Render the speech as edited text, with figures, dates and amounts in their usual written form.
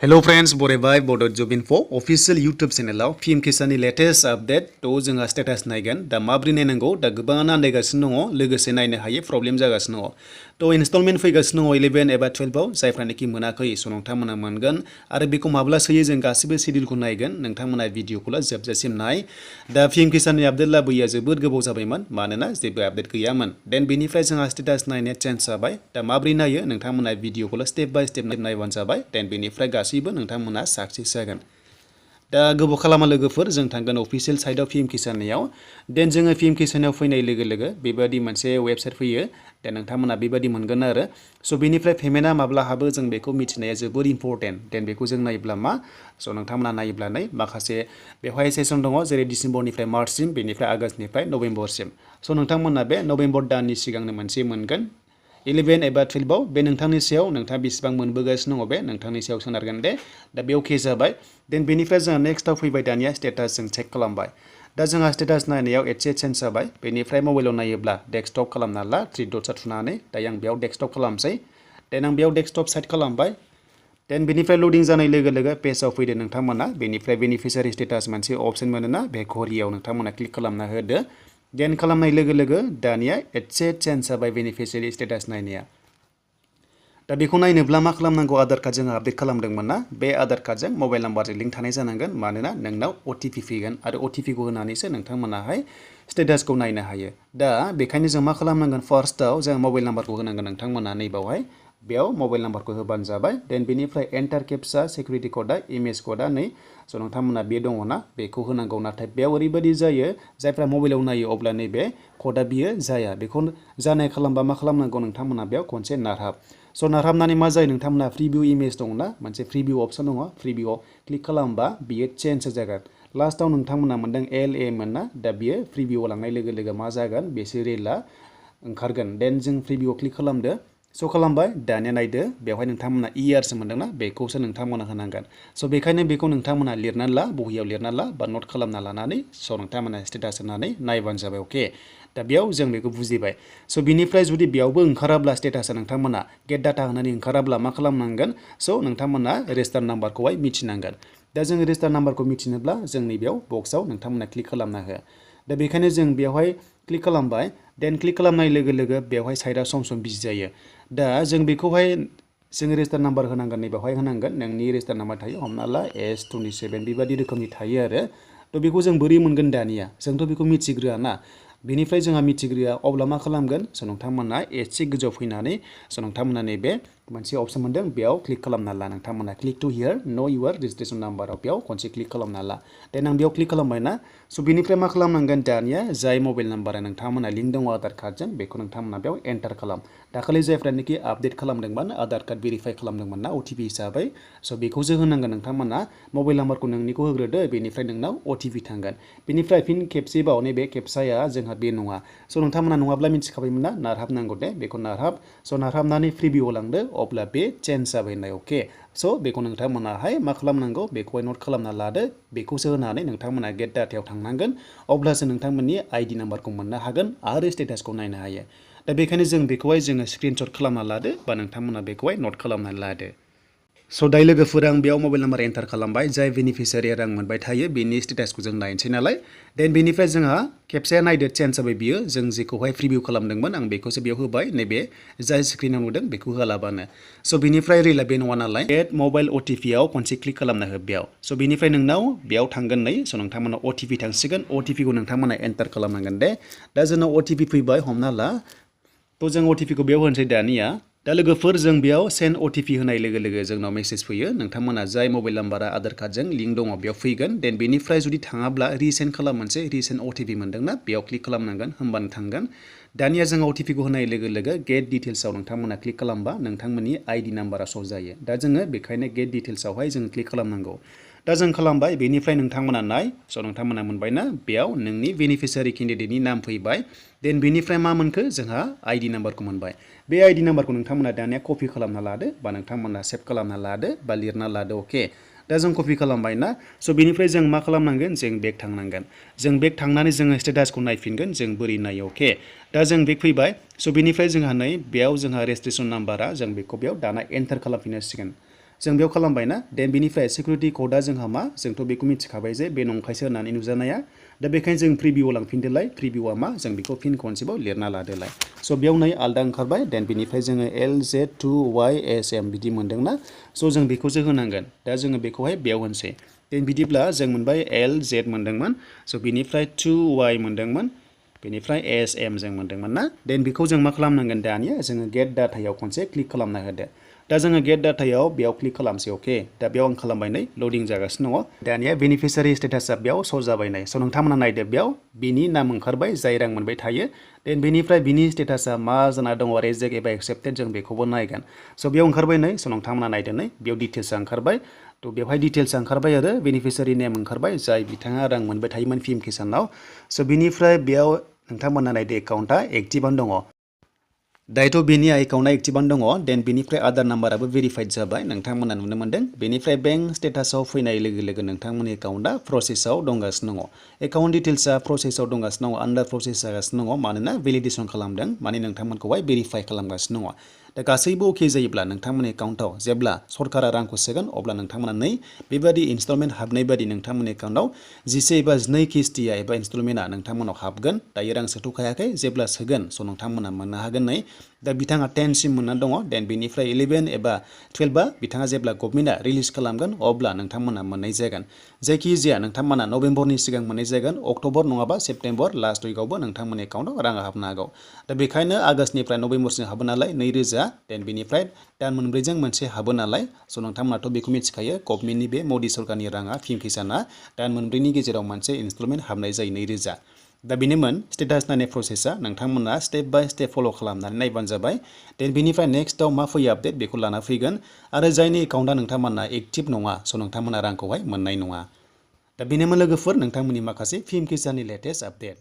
Hello friends, बरायबाय Bodo job info official YouTube channel PM Kisanनि latest update तो जोंहा status नायगोन दा माब्रै नायनांगौ दा गोबाङानो आन्दायगासिनो दङ लोगोसे नायनो हायै प्रब्लेम जागासिनो दङ तो installment फैगासिनो दङ 11 एबा 12 आव जायफ्रानोखि मोनाखै स नोंथांमोना मोनगोन आरो बेखौ माब्ला सोयो जों गासिबो शेड्यूलखौ नायगोन नोंथांमोना भिडिअखौल जोबजासिम नाय दा PM Kisanनि आपडेट लाबोयैया जोबोद गोबाव जाबायमोन मानोना जेबो आपडेट गैयामोन देन बेनिफ्राय जोंहा स्टेटास नायनाया चेन्ज जाबाय दा माब्रै नायो नोंथांमोना भिडिअखौल स्टेप बाय स्टेप नायबानो जाबाय देन बेनिफ्राय गासिबो नोंथांमोना साक्सेस जागोन दा गोबाव खालामा लोगोफोर जों थांगोन अफिशियेल साइटआव PM किसाननियाव देन जोङो PM किसानाव फैनाय लोगो लोगो बेबादि मोनसे वेबसाइट फैयो देन नोंथांमोना बेबादि मोनगोन आरो स' बेनिफ्राय पेमेन्टआ माब्ला हाबो जों बेखौ मिथिनाया जोबोद इम्परटेन्ट देन बेखौ जों नायोब्ला मा स' नोंथांमोना नायोब्ला नै माखासे बेवहाय सेसन दङ जेरै डिसेम्बरनिफ्राय मार्चसिम बेनिफ्राय आगष्टनिफ्राय नभेम्बरसिम स' नोंथांमोना बे नभेम्बर दाननि सिगांनो मोनसे मोनगोन 11 एबा 12 आव बे नोंथांनि सायाव नोंथाङा बेसेबां मोनबोगासिनो दङ बे नोंथांनि सायाव सोनारगोन दे दा बेयाव के जाबाय देन बेनिफ्राय जोंहा नेक्स्टआव फैबाय दानिया स्टेटास जों चेक खालामबाय दा जोंहा स्टेटास नायनायाव एसे चेन्ज जाबाय बेनिफ्राय मबाइलाव नायोब्ला डेस्कटप खालामना ला 3 डटआ थुनानै दायो आं बेयाव डेस्कटप खालामसै देन आं बेयाव डेस्कटप साइट खालामबाय देन बेनिफ्राय लडिं जानाय लोगो लोगो पेजआव फैदो नोंथांमोना बेनिफ्राय बेनिफिसियारि स्टेटास मोनसे अपसन मोनोना बे घरियाव नोंथांमोना क्लिक खालामना होदो देन खालामनाय लोगो लोगो दानिया एसे चेन्ज जाबाय बेनिफिसियारि स्टेटास नायनाया दा बेखौ नायनोब्ला मा खालामनांगौ आधार कार्ड जों आपडेट खालामदोंमोन ना बे आधार कार्डजों मबाइल नाम्बारजों लिंक थानाय जानांगोन मानोना नोंनाव OTP फैगोन आरो OTP खौ होनानैसो नोंथांमोनाहाय स्टेटासखौ नायनो हायो दा बेखायनो जों मा खालामनांगोन फार्स्टआव जों मबाइल नाम्बारखौ होनांगोन नोंथांमोना नैबावहाय बेयाव मबाइल नाम्बारखौ होबानो जाबाय देन बेनिफ्राय एन्टार केप्सा सिकिउरिटि कोडआ इमेज कोडआ नै स' नोंथांमोना बे दङना बेखौ होनांगौ नाथाय बेयाव ओरैबायदि जायो जायफ्रा मबाइलाव नायो अब्ला नैबे कोडआ बियो जाया बेखौ जानाय खालामबा मा खालामनांगौ नोंथांमोना बेयाव खनसे नारहाब स' नारहाबनानै मा जायो नोंथांमोना प्रिभिउ इमेज दङना मोनसे प्रिभिउ अपसन दङ प्रिभिउआव क्लिक खालामबा बियो चेन्ज जागोन लास्टआव नोंथांमोना मोनदों LA मोन ना दा बियो प्रिभिउआव लांनाय लोगो लोगो मा जागोन बेसो रेला ओंखारगोन देन जों प्रिभिउआव क्लिक खालामदो स' खालामबाय दानिया नायदो बेवहाय नोंथांमोना इयारसो मोनदोंना बेखौसो नोंथांमोना होनांगोन स' बेखायनो बेखौ नोंथांमोना लिरनानै ला बहियाव लिरना ला बा नट खालामना लानानै स' नोंथांमोना स्टेटास होनानै नायबानो जाबाय अके दा बेयाव जों बेखौ बुजिबाय स' बिनिफ्राय जुदि बेयावबो ओंखाराब्ला स्टेटासा नोंथांमोना गेट डाटा होनानै ओंखाराब्ला मा खालामनांगोन स' नोंथांमोना रेजिस्टार नाम्बारखौहाय मिथिनांगोन दा जों रेजिस्टार नाम्बारखौ मिथिनोब्ला जों नैबेयाव बक्सआव नोंथांमोना क्लिक खालामना हो दा बेखायनो जों बेवहाय क्लिक खालामबाय देन क्लिक खालामनाय लोगो लोगो बेवहाय साइडआ सम सम बिजि जायो दा जों बेखौहाय जों रेजिस्टार नाम्बार होनांगोन नै बेवहाय होनांगोन नोंनि रेजिस्टार नाम्बार थायो हमना ला S27 बेबादि रोखोमनि थायो आरो थ' बेखौ जों बोरै मोनगोन दानिया जोंथ' बेखौ मिथिग्रोआ ना बेनिफ्राय जोंहा मिथिग्रोआ अब्ला मा खालामगोन स' नोंथांमोना एसे गोजौआव फैनानै स' नोंथांमोना नैबे मोनसे अपसन मोनदों बेयाव क्लिक खालामना ला नोंथांमोना click two हियार know your registration नाम्बाराव बेयाव खनसे क्लिक खालामना ला देन आं बेयाव क्लिक खालामबाय ना स' बेनिफ्राय मा खालामनांगोन दानिया जाय मबाइल नाम्बारा नोंथांमोना लिंक दङ आधार कार्डजों बेखौ नोंथांमोना बेयाव एन्टार खालाम दाखालि जायफ्रानोखि आपडेट खालामदोंमोन आधार कार्ड भेरिफाइ खालामदोंमोन ना OTP हिसाबै स' बेखौसो होनांगोन नोंथांमोना मबाइल नाम्बारखौ नोंनिखौ होग्रोदो बेनिफ्राय नोंनाव OTP थांगोन बेनिफ्राय फिन खेबसेबाव नैबे खेबसाया जोंहा बे नङा स' नोंथांमोना नङाब्ला मिथिखाबायमोन ना नारहाबनांगौ दे बेखौ नारहाब स' नारहाबनानै प्रिभिउआव लांदो अब्ला बे चेन्ज जाबाय होननाय अके स' बेखौ नोंथांमोनाहाय मा खालामनांगौ बेखौहाय नट खालामना लादो बेखौसो होनानै नोंथांमोना गेट डाटायाव थांनांगोन अब्लासो नोंथांमोननि ID नाम्बारखौ मोननो हागोन आरो स्टेटासखौ नायनो हायो दा बेखायनो जों बेखौहाय जोङो स्क्रिनशट खालामना लादो बा नोंथांमोना बेखौहाय नट खालामनानै लादो स' दायो लोगोफोर आं बेयाव मबाइल नाम्बार एन्टार खालामबाय जाय बेनिफिसियारिया रां मोनबाय थायो बेनि स्टेटासखौ जों नायनोसै नालाय देन बेनिफ्राय जोंहा खेबसे नायदो चेन्ज जाबाय बियो जों जेखौहाय प्रिभिउ खालामदोंमोन आं बेखौसो बेयाव होबाय नैबे जाय स्क्रिनाव नुदों बेखौ होलाबानो स' बेनिफ्राय रिला बे नङा नालाय गेट मबाइल OTP आव खनसे क्लिक खालामना हो बेयाव स' बेनिफ्राय नोंनाव बेयाव थांगोन नै स' नोंथांमोना OTP थांसिगोन OTP खौ नोंथांमोना एन्टार खालामनांगोन दे दा जोंनाव OTP फैबाय हमना ला थ' जों OTP खौ बेयाव होनोसै दानिया दा लोगोफोर जों बेयाव सेन्ड OTP होनाय लोगो लोगो जोंनाव मेसेज फैयो नोंथांमोना जाय मबाइल नाम्बारा आधार कार्डजों लिंक दङ बेयाव फैगोन देन बेनिफ्राय जुदि थाङाब्ला रिसेन्ड खालाम मोनसे रिसेन्ड OTP मोनदोंना बेयाव क्लिक खालामनांगोन होमबानो थांगोन दानिया जों OTP खौ होनाय लोगो लोगो गेट डिटेल्सआव नोंथांमोना क्लिक खालामबा नोंथांमोननि ID नाम्बारा श' जायो दा जोङो बेखायनो गेट डिटेल्सआवहाय जों क्लिक खालामनांगौ दा जों खालामबाय बेनिफ्राय नोंथांमोना नाय स' नोंथांमोना मोनबायना बेयाव नोंनि बेनिफिसियारि केन्डिडेटनि नाम फैबाय देन बेनिफ्राय मा मोनखो जोंहा ID नाम्बारखौ मोनबाय बे ID नाम्बारखौ नोंथांमोना दानिया कपि खालामना लादो बा नोंथांमोना सेभ खालामना लादो बा लिरना लादो अके दा जों कपि खालामबाय ना स' बेनिफ्राय जों मा खालामनांगोन जों बेक थांनांगोन जों बेक थांनानै जोङो स्टेटासखौ नायफिनगोन जों बोरै नायो अके दा जों बेक फैबाय स' बेनिफ्राय जोंहा नै बेयाव जोंहा रेजिस्ट्रेसन नाम्बारा जों बेखौ बेयाव दाना एन्टार खालामफिननांसिगोन जों बेयाव खालामबायना देन बेनिफ्राय सिकिउरिटि कोडआ जोंहा मा जोंथ' बेखौ मिथिखाबाय जे बे नंखायसो होननानै नुजानाया दा बेखायनो जों प्रिभिउआव लांफिनदोलाय प्रिभिउआ मा जों बेखौ फिन खनसेबाव लिरना लादोलाय स' बेयाव नै आलदा ओंखारबाय देन बेनिफ्राय जोङो LZ2YSM बिदि मोन्दोंना स' जों बेखौसो होनांगोन दा जोङो बेखौहाय बेयाव होनसै देन बिदिब्ला जों मोनबाय LZ मोन्दोंमोन स' बेनिफ्राय 2Y मोन्दोंमोन बेनिफ्राय SM जों मोन्दोंमोन ना देन बेखौ जों मा खालामनांगोन दानिया जोङो गेट डाटायाव खनसे क्लिक खालामना होदो दा जोङो गेट डाटायाव बेयाव क्लिक खालामसै अके दा बेयाव आं खालामबाय नै लडिं जागासिनो दङ दानिया बेनिफिसियारि स्टेटासआ बेयाव श' जाबाय नै स' नोंथांमोना नायदो बेयाव बिनि नाम ओंखारबाय जाय रां मोनबाय थायो देन बेनिफ्राय बिनि स्टेटासआ मा जाना दङ रेजेक्ट एबा एक्सेप्टेड जों बेखौबो नायगोन स' बेयाव ओंखारबाय नै स' नोंथांमोना नायदो नै बेयाव डिटेल्सआ ओंखारबाय थ' बेवहाय डिटेल्सआ ओंखारबाय आरो बेनिफिसियारि नेम ओंखारबाय जाय बिथाङा रां मोनबाय थायोमोन पिएम किसानाव स' बिनिफ्राय बेयाव नोंथांमोना नायदो एकाउन्टआ एक्टिभआनो दङ दायोथ' बेनि एकाउन्टआ एक्टिभआनो दङ देन बेनिफ्राय आधार नाम्बाराबो भेरिफाइड जाबाय नोंथांमोना नुनो मोन्दों बेनिफ्राय बेंक स्टेटासआव फैनाय लोगो लोगो नोंथांमोननि एकाउन्टआ प्रसेसआव दंगासिनो दङ एकाउन्ट डिटेल्सआ प्रसेसआव दंगासिनो दङ आन्डार प्रसेस जागासिनो दङ मानोना भेलिडेसन खालामदों माने नोंथांमोनखौहाय भेरिफाइ खालामगासिनो दङ दा गासैबो अके जायोब्ला नोंथांमोननि एकाउन्टआव जेब्ला सरकारा रांखौ सोगोन अब्ला नोंथांमोना नै बेबादि इनस्टलमेन्ट हाबनाय बादि नोंथांमोननि एकाउन्टआव 11 एबा 12 किस्तिया एबा इनस्टलमेन्टआ नोंथांमोनाव हाबगोन दायो रां सोथ'खायाखै जेब्ला सोगोन स' नोंथांमोना मोननो हागोन नै दा बिथाङा 10 सिम मोननानै दङ देन बेनिफ्राय 11 एबा 12 बिथाङा जेब्ला गभर्नमेन्टआ रिलिज खालामगोन अब्ला नोंथांमोना मोननाय जागोन जायखिजाया नोंथांमोना नभेम्बरनि सिगां मोननाय जागोन अक्ट'बर नङाबा सेप्तेम्बर लास्ट उइकआवबो नोंथांमोननि एकाउन्टआव राङा हाबनो हागौ दा बेखायनो आगष्टनिफ्राय नभेम्बरसिम हाबो नालाय 2000 देन बेनिफ्राय दान मोनब्रैजों मोनसे हाबो नालाय स' नोंथांमोनाथ' बेखौ मिथिखायो गभर्नमेन्टनि बे मदि सरकारनि राङा पिएम किसाना दान मोनब्रैनि गेजेराव मोनसे इनस्टलमेन्ट हाबनाय जायो 2000 दा बेनोमोन स्टेटास नायनाय प्रसेसा नोंथांमोना स्टेप बाय स्टेप फल' खालामनानै नायबानो जाबाय देन बेनिफ्राय नेक्स्टआव मा फैयो आपडेट बेखौ लाना फैगोन आरो जायनि एकाउन्टआ नोंथांमोना एक्टिभ नङा स' नोंथांमोना रांखौहाय मोननाय नङा दा बेनोमोन लोगोफोर नोंथांमोननि माखासे पिएम किसाननि लेटेस्ट आपडेट